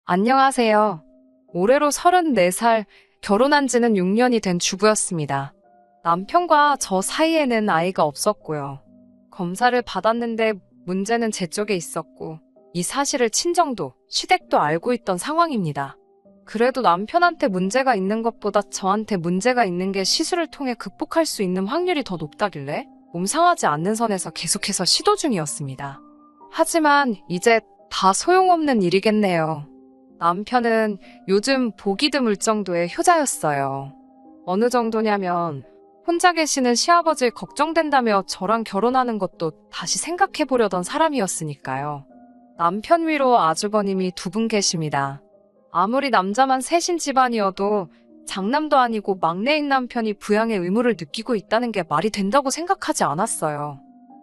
안녕하세요. 올해로 34살, 결혼한 지는 6년이 된 주부였습니다. 남편과 저 사이에는 아이가 없었고요. 검사를 받았는데 문제는 제 쪽에 있었고, 이 사실을 친정도, 시댁도 알고 있던 상황입니다. 그래도 남편한테 문제가 있는 것보다 저한테 문제가 있는 게 시술을 통해 극복할 수 있는 확률이 더 높다길래 몸 상하지 않는 선에서 계속해서 시도 중이었습니다. 하지만 이제 다 소용없는 일이겠네요. 남편은 요즘 보기 드물 정도의 효자였어요. 어느 정도냐면 혼자 계시는 시아버지 걱정된다며 저랑 결혼하는 것도 다시 생각해보려던 사람이었으니까요. 남편 위로 아주버님이 두 분 계십니다. 아무리 남자만 셋인 집안이어도 장남도 아니고 막내인 남편이 부양의 의무를 느끼고 있다는 게 말이 된다고 생각하지 않았어요.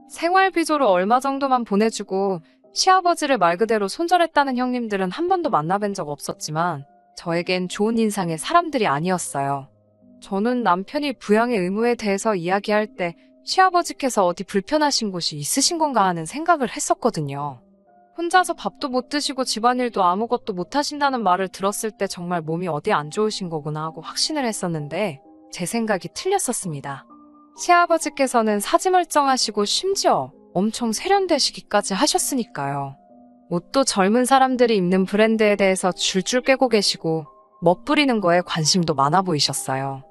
생활비조로 얼마 정도만 보내주고 시아버지를 말 그대로 손절했다는 형님들은 한 번도 만나뵌 적 없었지만 저에겐 좋은 인상의 사람들이 아니었어요. 저는 남편이 부양의 의무에 대해서 이야기할 때 시아버지께서 어디 불편하신 곳이 있으신 건가 하는 생각을 했었거든요. 혼자서 밥도 못 드시고 집안일도 아무것도 못 하신다는 말을 들었을 때 정말 몸이 어디 안 좋으신 거구나 하고 확신을 했었는데 제 생각이 틀렸었습니다. 시아버지께서는 사지멀쩡하시고 심지어 엄청 세련되시기까지 하셨으니까요. 옷도 젊은 사람들이 입는 브랜드에 대해서 줄줄 꿰고 계시고 멋부리는 거에 관심도 많아 보이셨어요.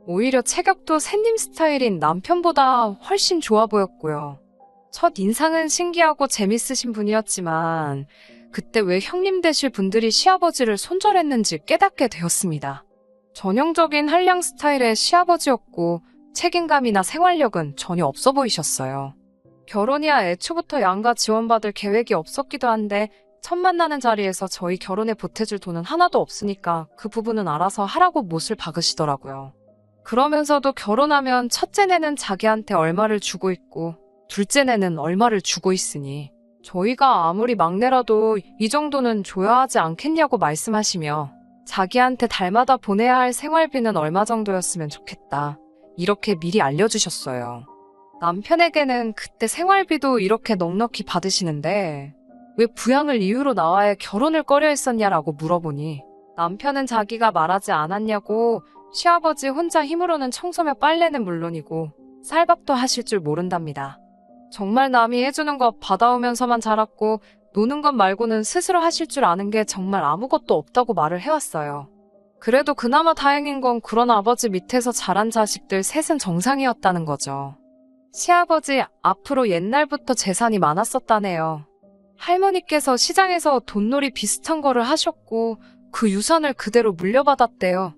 오히려 체격도 새님 스타일인 남편보다 훨씬 좋아 보였고요. 첫 인상은 신기하고 재밌으신 분이었지만 그때 왜 형님 되실 분들이 시아버지를 손절했는지 깨닫게 되었습니다. 전형적인 한량 스타일의 시아버지였고 책임감이나 생활력은 전혀 없어 보이셨어요. 결혼이야 애초부터 양가 지원받을 계획이 없었기도 한데 첫 만나는 자리에서 저희 결혼에 보태줄 돈은 하나도 없으니까 그 부분은 알아서 하라고 못을 박으시더라고요. 그러면서도 결혼하면 첫째네는 자기한테 얼마를 주고 있고 둘째네는 얼마를 주고 있으니 저희가 아무리 막내라도 이 정도는 줘야 하지 않겠냐고 말씀하시며 자기한테 달마다 보내야 할 생활비는 얼마 정도였으면 좋겠다. 이렇게 미리 알려주셨어요. 남편에게는 그때 생활비도 이렇게 넉넉히 받으시는데 왜 부양을 이유로 나와야 결혼을 꺼려 했었냐라고 물어보니 남편은 자기가 말하지 않았냐고 시아버지 혼자 힘으로는 청소며 빨래는 물론이고 쌀밥도 하실 줄 모른답니다. 정말 남이 해주는 거 받아오면서만 자랐고 노는 것 말고는 스스로 하실 줄 아는 게 정말 아무것도 없다고 말을 해왔어요. 그래도 그나마 다행인 건 그런 아버지 밑에서 자란 자식들 셋은 정상이었다는 거죠. 시아버지 앞으로 옛날부터 재산이 많았었다네요. 할머니께서 시장에서 돈놀이 비슷한 거를 하셨고 그 유산을 그대로 물려받았대요.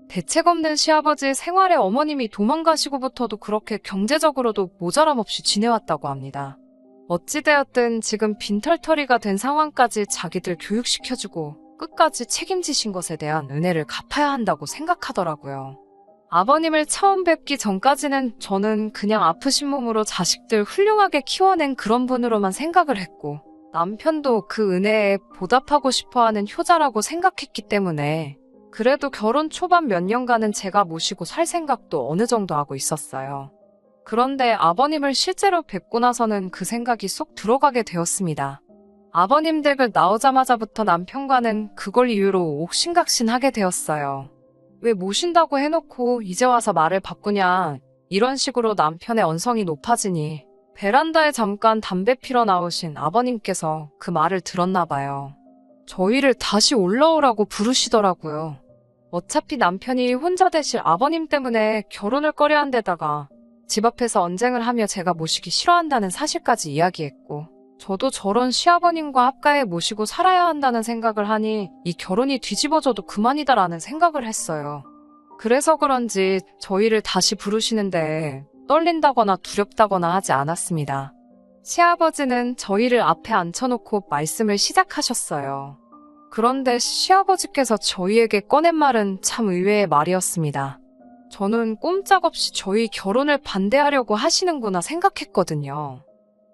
대책 없는 시아버지 생활에 어머님이 도망가시고부터도 그렇게 경제적으로도 모자람 없이 지내왔다고 합니다. 어찌되었든 지금 빈털터리가 된 상황까지 자기들 교육시켜주고 끝까지 책임지신 것에 대한 은혜를 갚아야 한다고 생각하더라고요. 아버님을 처음 뵙기 전까지는 저는 그냥 아프신 몸으로 자식들 훌륭하게 키워낸 그런 분으로만 생각을 했고 남편도 그 은혜에 보답하고 싶어하는 효자라고 생각했기 때문에 그래도 결혼 초반 몇 년간은 제가 모시고 살 생각도 어느 정도 하고 있었어요. 그런데 아버님을 실제로 뵙고 나서는 그 생각이 쏙 들어가게 되었습니다. 아버님 댁을 나오자마자부터 남편과는 그걸 이유로 옥신각신하게 되었어요. 왜 모신다고 해놓고 이제 와서 말을 바꾸냐 이런 식으로 남편의 언성이 높아지니 베란다에 잠깐 담배 피러 나오신 아버님께서 그 말을 들었나 봐요. 저희를 다시 올라오라고 부르시더라고요. 어차피 남편이 혼자 되실 아버님 때문에 결혼을 꺼려한 데다가 집 앞에서 언쟁을 하며 제가 모시기 싫어한다는 사실까지 이야기했고 저도 저런 시아버님과 합가해 모시고 살아야 한다는 생각을 하니 이 결혼이 뒤집어져도 그만이다라는 생각을 했어요. 그래서 그런지 저희를 다시 부르시는데 떨린다거나 두렵다거나 하지 않았습니다. 시아버지는 저희를 앞에 앉혀놓고 말씀을 시작하셨어요. 그런데 시아버지께서 저희에게 꺼낸 말은 참 의외의 말이었습니다. 저는 꼼짝없이 저희 결혼을 반대하려고 하시는구나 생각했거든요.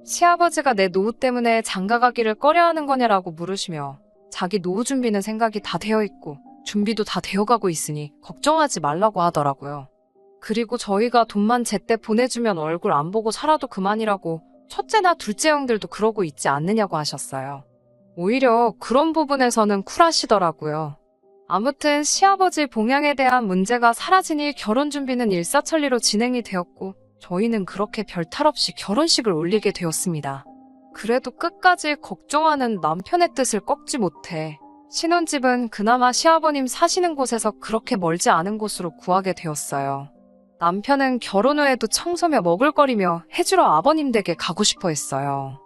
시아버지가 내 노후 때문에 장가가기를 꺼려하는 거냐라고 물으시며 자기 노후 준비는 생각이 다 되어 있고 준비도 다 되어가고 있으니 걱정하지 말라고 하더라고요. 그리고 저희가 돈만 제때 보내주면 얼굴 안 보고 살아도 그만이라고 첫째나 둘째 형들도 그러고 있지 않느냐고 하셨어요. 오히려 그런 부분에서는 쿨하시더라고요. 아무튼 시아버지 봉양에 대한 문제가 사라지니 결혼 준비는 일사천리로 진행이 되었고 저희는 그렇게 별탈 없이 결혼식을 올리게 되었습니다. 그래도 끝까지 걱정하는 남편의 뜻을 꺾지 못해 신혼집은 그나마 시아버님 사시는 곳에서 그렇게 멀지 않은 곳으로 구하게 되었어요. 남편은 결혼 후에도 청소며 먹을거리며 해주러 아버님 댁에 가고 싶어 했어요.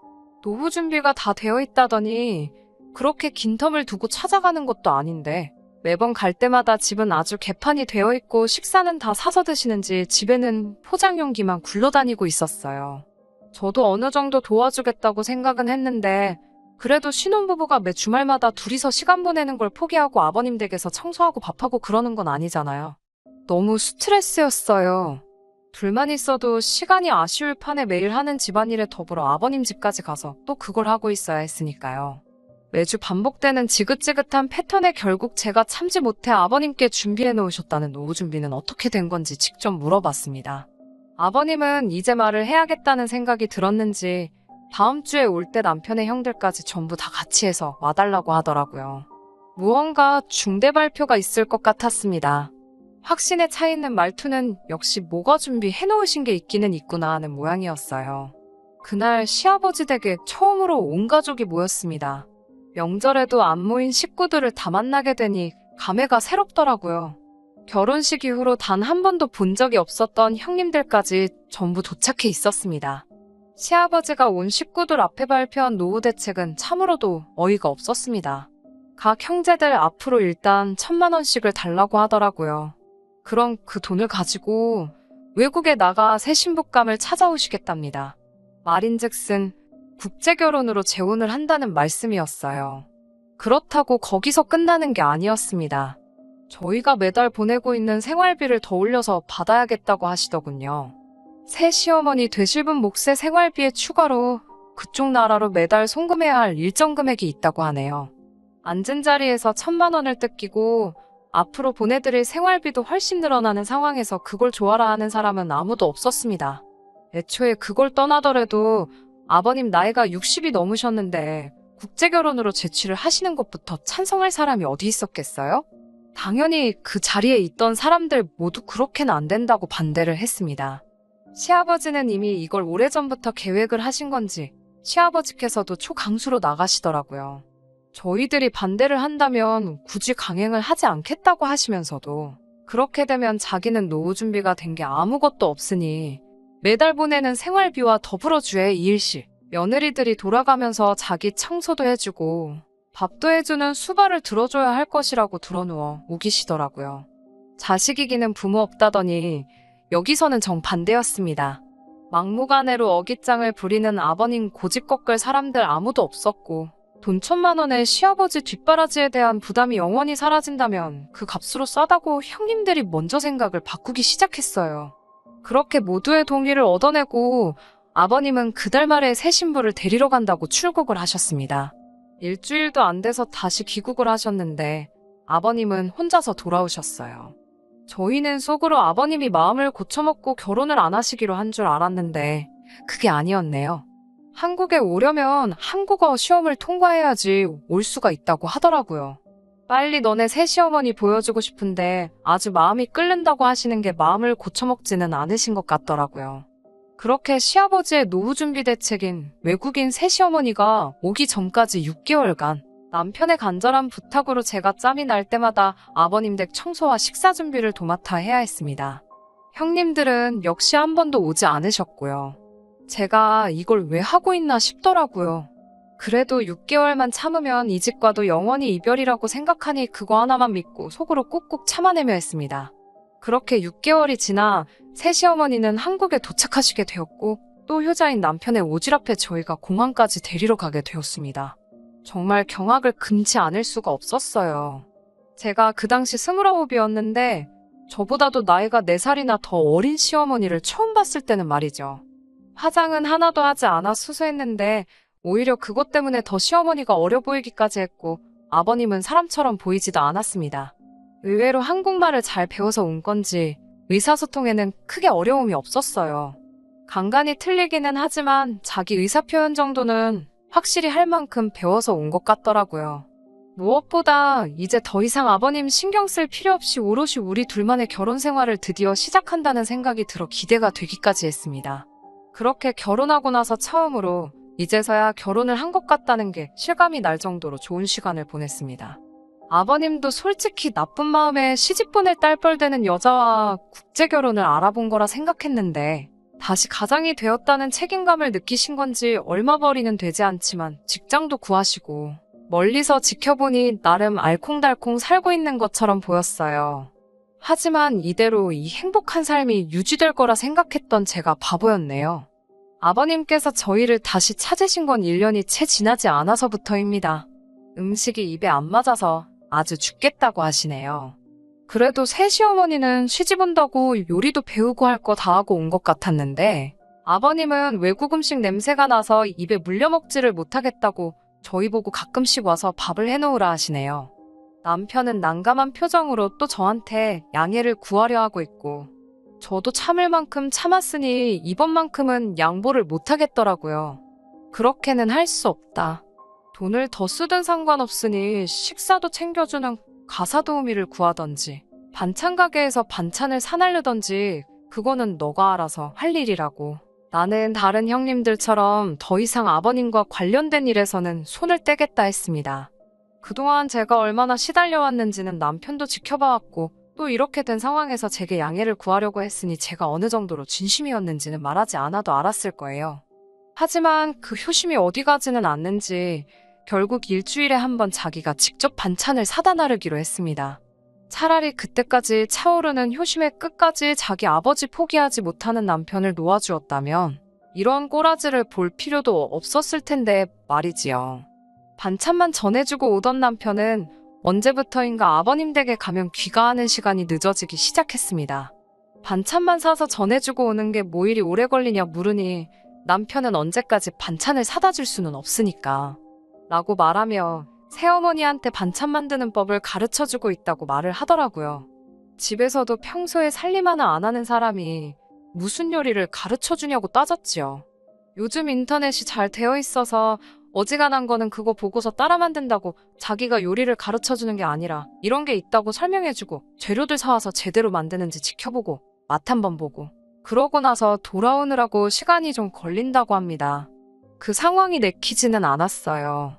노후 준비가 다 되어 있다더니 그렇게 긴 텀을 두고 찾아가는 것도 아닌데 매번 갈 때마다 집은 아주 개판이 되어 있고 식사는 다 사서 드시는지 집에는 포장용기만 굴러다니고 있었어요. 저도 어느 정도 도와주겠다고 생각은 했는데 그래도 신혼부부가 매 주말마다 둘이서 시간 보내는 걸 포기하고 아버님 댁에서 청소하고 밥하고 그러는 건 아니잖아요. 너무 스트레스였어요. 둘만 있어도 시간이 아쉬울 판에 매일 하는 집안일에 더불어 아버님 집까지 가서 또 그걸 하고 있어야 했으니까요. 매주 반복되는 지긋지긋한 패턴에 결국 제가 참지 못해 아버님께 준비해 놓으셨다는 노후 준비는 어떻게 된 건지 직접 물어봤습니다. 아버님은 이제 말을 해야겠다는 생각이 들었는지 다음 주에 올 때 남편의 형들까지 전부 다 같이 해서 와달라고 하더라고요. 무언가 중대 발표가 있을 것 같았습니다. 확신에 차 있는 말투는 역시 뭐가 준비해 놓으신 게 있기는 있구나 하는 모양이었어요. 그날 시아버지 댁에 처음으로 온 가족이 모였습니다. 명절에도 안 모인 식구들을 다 만나게 되니 감회가 새롭더라고요. 결혼식 이후로 단 한 번도 본 적이 없었던 형님들까지 전부 도착해 있었습니다. 시아버지가 온 식구들 앞에 발표한 노후 대책은 참으로도 어이가 없었습니다. 각 형제들 앞으로 일단 1,000만 원씩을 달라고 하더라고요. 그럼 그 돈을 가지고 외국에 나가 새 신부감을 찾아오시겠답니다. 말인즉슨 국제결혼으로 재혼을 한다는 말씀이었어요. 그렇다고 거기서 끝나는 게 아니었습니다. 저희가 매달 보내고 있는 생활비를 더 올려서 받아야겠다고 하시더군요. 새 시어머니 되실 분 몫의 생활비에 추가로 그쪽 나라로 매달 송금해야 할 일정 금액이 있다고 하네요. 앉은 자리에서 1,000만 원을 뜯기고 앞으로 보내드릴 생활비도 훨씬 늘어나는 상황에서 그걸 좋아라 하는 사람은 아무도 없었습니다. 애초에 그걸 떠나더라도 아버님 나이가 60이 넘으셨는데 국제결혼으로 제취를 하시는 것부터 찬성할 사람이 어디 있었겠어요? 당연히 그 자리에 있던 사람들 모두 그렇게는 안 된다고 반대를 했습니다. 시아버지는 이미 이걸 오래전부터 계획을 하신 건지 시아버지께서도 초강수로 나가시더라고요. 저희들이 반대를 한다면 굳이 강행을 하지 않겠다고 하시면서도 그렇게 되면 자기는 노후 준비가 된 게 아무것도 없으니 매달 보내는 생활비와 더불어 주의 이일씩 며느리들이 돌아가면서 자기 청소도 해주고 밥도 해주는 수발을 들어줘야 할 것이라고 들어누워 우기시더라고요. 자식이기는 부모 없다더니 여기서는 정반대였습니다. 막무가내로 어깃장을 부리는 아버님 고집 꺾을 사람들 아무도 없었고 돈 1,000만 원에 시아버지 뒷바라지에 대한 부담이 영원히 사라진다면 그 값으로 싸다고 형님들이 먼저 생각을 바꾸기 시작했어요. 그렇게 모두의 동의를 얻어내고 아버님은 그달 말에 새 신부를 데리러 간다고 출국을 하셨습니다. 일주일도 안 돼서 다시 귀국을 하셨는데 아버님은 혼자서 돌아오셨어요. 저희는 속으로 아버님이 마음을 고쳐먹고 결혼을 안 하시기로 한 줄 알았는데 그게 아니었네요. 한국에 오려면 한국어 시험을 통과해야지 올 수가 있다고 하더라고요. 빨리 너네 새 시어머니 보여주고 싶은데 아주 마음이 끓는다고 하시는 게 마음을 고쳐먹지는 않으신 것 같더라고요. 그렇게 시아버지의 노후 준비 대책인 외국인 새 시어머니가 오기 전까지 6개월간 남편의 간절한 부탁으로 제가 짬이 날 때마다 아버님 댁 청소와 식사 준비를 도맡아 해야 했습니다. 형님들은 역시 한 번도 오지 않으셨고요. 제가 이걸 왜 하고 있나 싶더라고요. 그래도 6개월만 참으면 이 집과도 영원히 이별이라고 생각하니 그거 하나만 믿고 속으로 꾹꾹 참아내며 했습니다. 그렇게 6개월이 지나 새 시어머니는 한국에 도착하시게 되었고 또 효자인 남편의 오지랖에 저희가 공항까지 데리러 가게 되었습니다. 정말 경악을 금치 않을 수가 없었어요. 제가 그 당시 29이었는데 저보다도 나이가 4살이나 더 어린 시어머니를 처음 봤을 때는 말이죠. 화장은 하나도 하지 않아 수수했는데 오히려 그것 때문에 더 시어머니가 어려 보이기까지 했고 아버님은 사람처럼 보이지도 않았습니다. 의외로 한국말을 잘 배워서 온 건지 의사소통에는 크게 어려움이 없었어요. 간간히 틀리기는 하지만 자기 의사표현 정도는 확실히 할 만큼 배워서 온 것 같더라고요. 무엇보다 이제 더 이상 아버님 신경 쓸 필요 없이 오롯이 우리 둘만의 결혼 생활을 드디어 시작한다는 생각이 들어 기대가 되기까지 했습니다. 그렇게 결혼하고 나서 처음으로 이제서야 결혼을 한 것 같다는 게 실감이 날 정도로 좋은 시간을 보냈습니다. 아버님도 솔직히 나쁜 마음에 시집 보낼 딸뻘 되는 여자와 국제결혼을 알아본 거라 생각했는데 다시 가장이 되었다는 책임감을 느끼신 건지 얼마 벌이는 되지 않지만 직장도 구하시고 멀리서 지켜보니 나름 알콩달콩 살고 있는 것처럼 보였어요. 하지만 이대로 이 행복한 삶이 유지될 거라 생각했던 제가 바보였네요. 아버님께서 저희를 다시 찾으신 건 1년이 채 지나지 않아서부터입니다. 음식이 입에 안 맞아서 아주 죽겠다고 하시네요. 그래도 새 시어머니는 시집 온다고 요리도 배우고 할 거 다 하고 온 것 같았는데 아버님은 외국 음식 냄새가 나서 입에 물려먹지를 못하겠다고 저희 보고 가끔씩 와서 밥을 해놓으라 하시네요. 남편은 난감한 표정으로 또 저한테 양해를 구하려 하고 있고 저도 참을 만큼 참았으니 이번만큼은 양보를 못하겠더라고요. 그렇게는 할 수 없다. 돈을 더 쓰든 상관없으니 식사도 챙겨주는 가사도우미를 구하던지 반찬 가게에서 반찬을 사날르던지 그거는 너가 알아서 할 일이라고. 나는 다른 형님들처럼 더 이상 아버님과 관련된 일에서는 손을 떼겠다 했습니다. 그동안 제가 얼마나 시달려왔는지는 남편도 지켜봐왔고 또 이렇게 된 상황에서 제게 양해를 구하려고 했으니 제가 어느 정도로 진심이었는지는 말하지 않아도 알았을 거예요. 하지만 그 효심이 어디 가지는 않는지 결국 일주일에 한 번 자기가 직접 반찬을 사다 나르기로 했습니다. 차라리 그때까지 차오르는 효심의 끝까지 자기 아버지 포기하지 못하는 남편을 놓아주었다면 이런 꼬라지를 볼 필요도 없었을 텐데 말이지요. 반찬만 전해주고 오던 남편은 언제부터인가 아버님 댁에 가면 귀가하는 시간이 늦어지기 시작했습니다. 반찬만 사서 전해주고 오는 게 뭐 이리 오래 걸리냐 물으니 남편은 언제까지 반찬을 사다 줄 수는 없으니까 라고 말하며 새어머니한테 반찬 만드는 법을 가르쳐주고 있다고 말을 하더라고요. 집에서도 평소에 살림 하나 안 하는 사람이 무슨 요리를 가르쳐주냐고 따졌지요. 요즘 인터넷이 잘 되어 있어서 어지간한 거는 그거 보고서 따라 만든다고 자기가 요리를 가르쳐주는 게 아니라 이런 게 있다고 설명해주고 재료들 사와서 제대로 만드는지 지켜보고 맛 한번 보고 그러고 나서 돌아오느라고 시간이 좀 걸린다고 합니다. 그 상황이 내키지는 않았어요.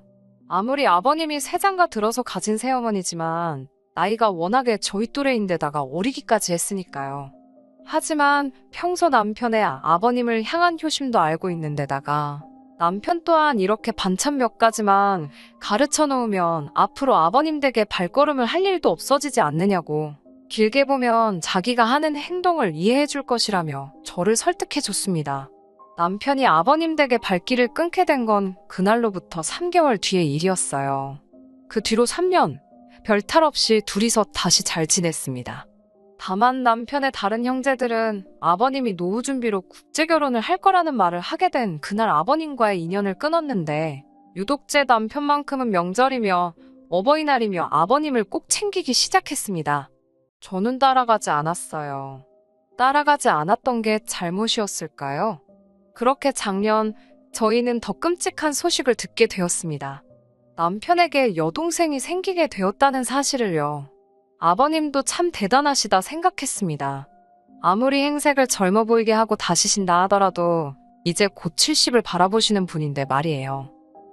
아무리 아버님이 세장가 들어서 가진 새어머니지만 나이가 워낙에 저희 또래인데다가 어리기까지 했으니까요. 하지만 평소 남편의 아버님을 향한 효심도 알고 있는데다가 남편 또한 이렇게 반찬 몇 가지만 가르쳐 놓으면 앞으로 아버님 댁에 발걸음을 할 일도 없어지지 않느냐고 길게 보면 자기가 하는 행동을 이해해 줄 것이라며 저를 설득해 줬습니다. 남편이 아버님 댁에 발길을 끊게 된 건 그날로부터 3개월 뒤의 일이었어요. 그 뒤로 3년, 별탈 없이 둘이서 다시 잘 지냈습니다. 다만 남편의 다른 형제들은 아버님이 노후 준비로 국제결혼을 할 거라는 말을 하게 된 그날 아버님과의 인연을 끊었는데 유독 제 남편만큼은 명절이며 어버이날이며 아버님을 꼭 챙기기 시작했습니다. 저는 따라가지 않았어요. 따라가지 않았던 게 잘못이었을까요? 그렇게 작년 저희는 더 끔찍한 소식을 듣게 되었습니다. 남편에게 여동생이 생기게 되었다는 사실을요. 아버님도 참 대단하시다 생각했습니다. 아무리 행색을 젊어 보이게 하고 다시신다 하더라도 이제 곧 70을 바라보시는 분인데 말이에요.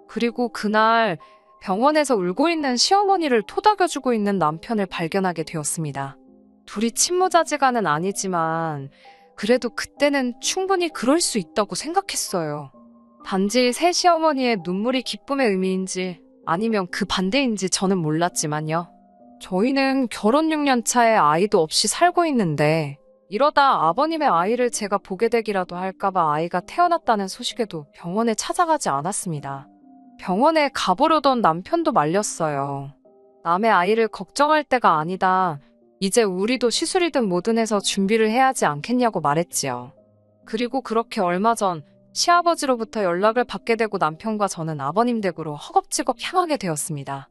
그리고 그날 병원에서 울고 있는 시어머니를 토닥여주고 있는 남편을 발견하게 되었습니다. 둘이 친모자지간은 아니지만 그래도 그때는 충분히 그럴 수 있다고 생각했어요. 단지 새 시어머니의 눈물이 기쁨의 의미인지 아니면 그 반대인지 저는 몰랐지만요. 저희는 결혼 6년 차에 아이도 없이 살고 있는데 이러다 아버님의 아이를 제가 보게 되기라도 할까봐 아이가 태어났다는 소식에도 병원에 찾아가지 않았습니다. 병원에 가보려던 남편도 말렸어요. 남의 아이를 걱정할 때가 아니다. 이제 우리도 시술이든 뭐든 해서 준비를 해야 하지 않겠냐고 말했지요. 그리고 그렇게 얼마 전 시아버지로부터 연락을 받게 되고 남편과 저는 아버님 댁으로 허겁지겁 향하게 되었습니다.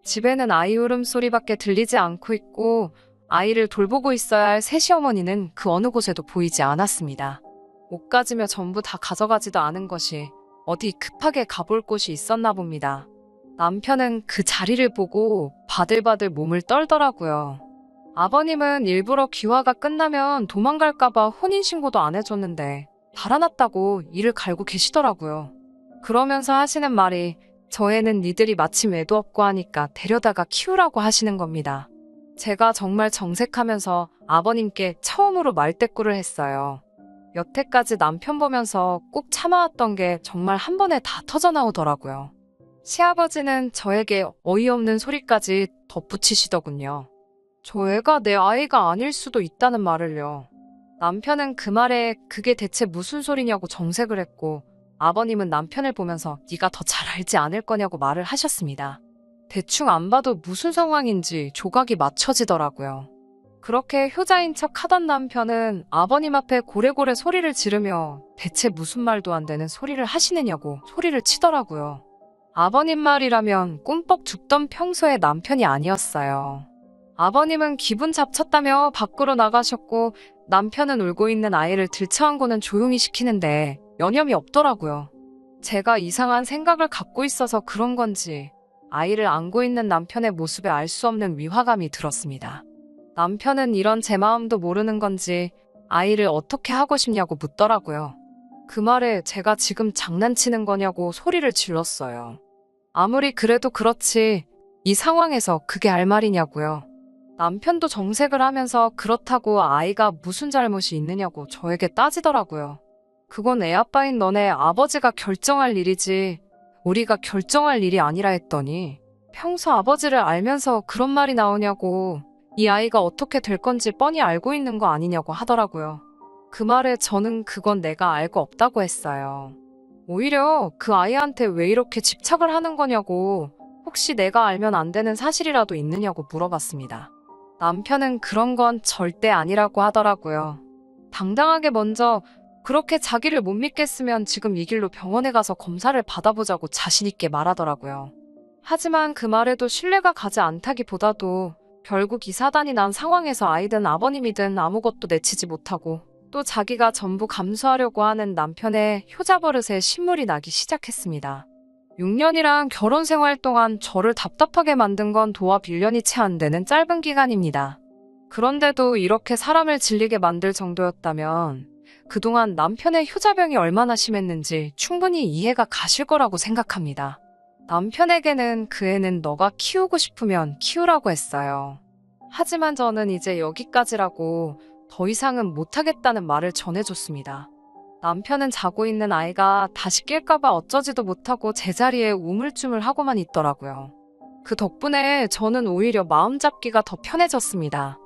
집에는 아이 울음소리밖에 들리지 않고 있고 아이를 돌보고 있어야 할 새시어머니는 그 어느 곳에도 보이지 않았습니다. 옷 가지며 전부 다 가져가지도 않은 것이 어디 급하게 가볼 곳이 있었나 봅니다. 남편은 그 자리를 보고 바들바들 몸을 떨더라고요. 아버님은 일부러 귀화가 끝나면 도망갈까봐 혼인신고도 안 해줬는데 달아났다고 이를 갈고 계시더라고요. 그러면서 하시는 말이 저 애는 니들이 마침 애도 없고 하니까 데려다가 키우라고 하시는 겁니다. 제가 정말 정색하면서 아버님께 처음으로 말대꾸를 했어요. 여태까지 남편 보면서 꼭 참아왔던 게 정말 한 번에 다 터져나오더라고요. 시아버지는 저에게 어이없는 소리까지 덧붙이시더군요. 저 애가 내 아이가 아닐 수도 있다는 말을요. 남편은 그 말에 그게 대체 무슨 소리냐고 정색을 했고 아버님은 남편을 보면서 네가 더 잘 알지 않을 거냐고 말을 하셨습니다. 대충 안 봐도 무슨 상황인지 조각이 맞춰지더라고요. 그렇게 효자인 척 하던 남편은 아버님 앞에 고래고래 소리를 지르며 대체 무슨 말도 안 되는 소리를 하시느냐고 소리를 치더라고요. 아버님 말이라면 꿈뻑 죽던 평소의 남편이 아니었어요. 아버님은 기분 잡쳤다며 밖으로 나가셨고 남편은 울고 있는 아이를 들쳐안고는 조용히 시키는데 여념이 없더라고요. 제가 이상한 생각을 갖고 있어서 그런 건지 아이를 안고 있는 남편의 모습에 알 수 없는 위화감이 들었습니다. 남편은 이런 제 마음도 모르는 건지 아이를 어떻게 하고 싶냐고 묻더라고요. 그 말에 제가 지금 장난치는 거냐고 소리를 질렀어요. 아무리 그래도 그렇지 이 상황에서 그게 할 말이냐고요. 남편도 정색을 하면서 그렇다고 아이가 무슨 잘못이 있느냐고 저에게 따지더라고요. 그건 애 아빠인 너네 아버지가 결정할 일이지 우리가 결정할 일이 아니라 했더니 평소 아버지를 알면서 그런 말이 나오냐고 이 아이가 어떻게 될 건지 뻔히 알고 있는 거 아니냐고 하더라고요. 그 말에 저는 그건 내가 알고 없다고 했어요. 오히려 그 아이한테 왜 이렇게 집착을 하는 거냐고 혹시 내가 알면 안 되는 사실이라도 있느냐고 물어봤습니다. 남편은 그런 건 절대 아니라고 하더라고요. 당당하게 먼저 그렇게 자기를 못 믿겠으면 지금 이 길로 병원에 가서 검사를 받아보자고 자신있게 말하더라고요. 하지만 그 말에도 신뢰가 가지 않다기보다도 결국 이 사단이 난 상황에서 아이든 아버님이든 아무것도 내치지 못하고 또 자기가 전부 감수하려고 하는 남편의 효자 버릇에 신물이 나기 시작했습니다. 6년이란 결혼 생활 동안 저를 답답하게 만든 건 도합 1년이 채 안 되는 짧은 기간입니다. 그런데도 이렇게 사람을 질리게 만들 정도였다면 그동안 남편의 효자병이 얼마나 심했는지 충분히 이해가 가실 거라고 생각합니다. 남편에게는 그 애는 너가 키우고 싶으면 키우라고 했어요. 하지만 저는 이제 여기까지라고 더 이상은 못하겠다는 말을 전해줬습니다. 남편은 자고 있는 아이가 다시 깰까봐 어쩌지도 못하고 제자리에 우물쭈물하고만 있더라고요. 그 덕분에 저는 오히려 마음 잡기가 더 편해졌습니다.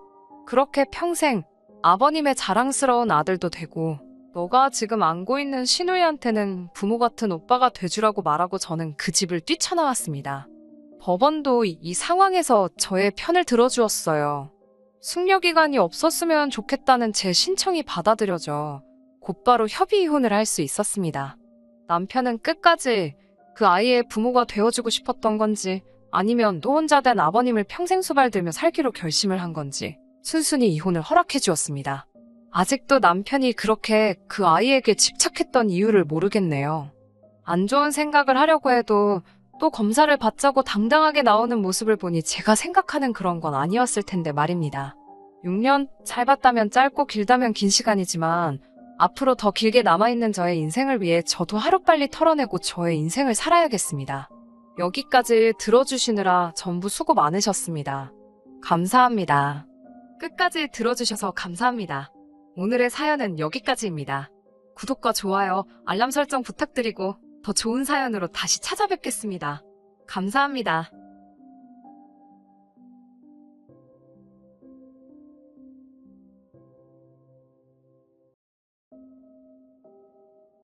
그렇게 평생 아버님의 자랑스러운 아들도 되고 너가 지금 안고 있는 시누이한테는 부모 같은 오빠가 돼주라고 말하고 저는 그 집을 뛰쳐나왔습니다. 법원도 이 상황에서 저의 편을 들어주었어요. 숙려기간이 없었으면 좋겠다는 제 신청이 받아들여져 곧바로 협의 이혼을 할 수 있었습니다. 남편은 끝까지 그 아이의 부모가 되어주고 싶었던 건지 아니면 또 혼자 된 아버님을 평생 수발들며 살기로 결심을 한 건지 순순히 이혼을 허락해 주었습니다. 아직도 남편이 그렇게 그 아이에게 집착했던 이유를 모르겠네요. 안 좋은 생각을 하려고 해도 또 검사를 받자고 당당하게 나오는 모습을 보니 제가 생각하는 그런 건 아니었을 텐데 말입니다. 6년 짧았다면 짧고 길다면 긴 시간이지만 앞으로 더 길게 남아있는 저의 인생을 위해 저도 하루빨리 털어내고 저의 인생을 살아야겠습니다. 여기까지 들어주시느라 전부 수고 많으셨습니다. 감사합니다. 끝까지 들어주셔서 감사합니다. 오늘의 사연은 여기까지입니다. 구독과 좋아요, 알람 설정 부탁드리고 더 좋은 사연으로 다시 찾아뵙겠습니다. 감사합니다.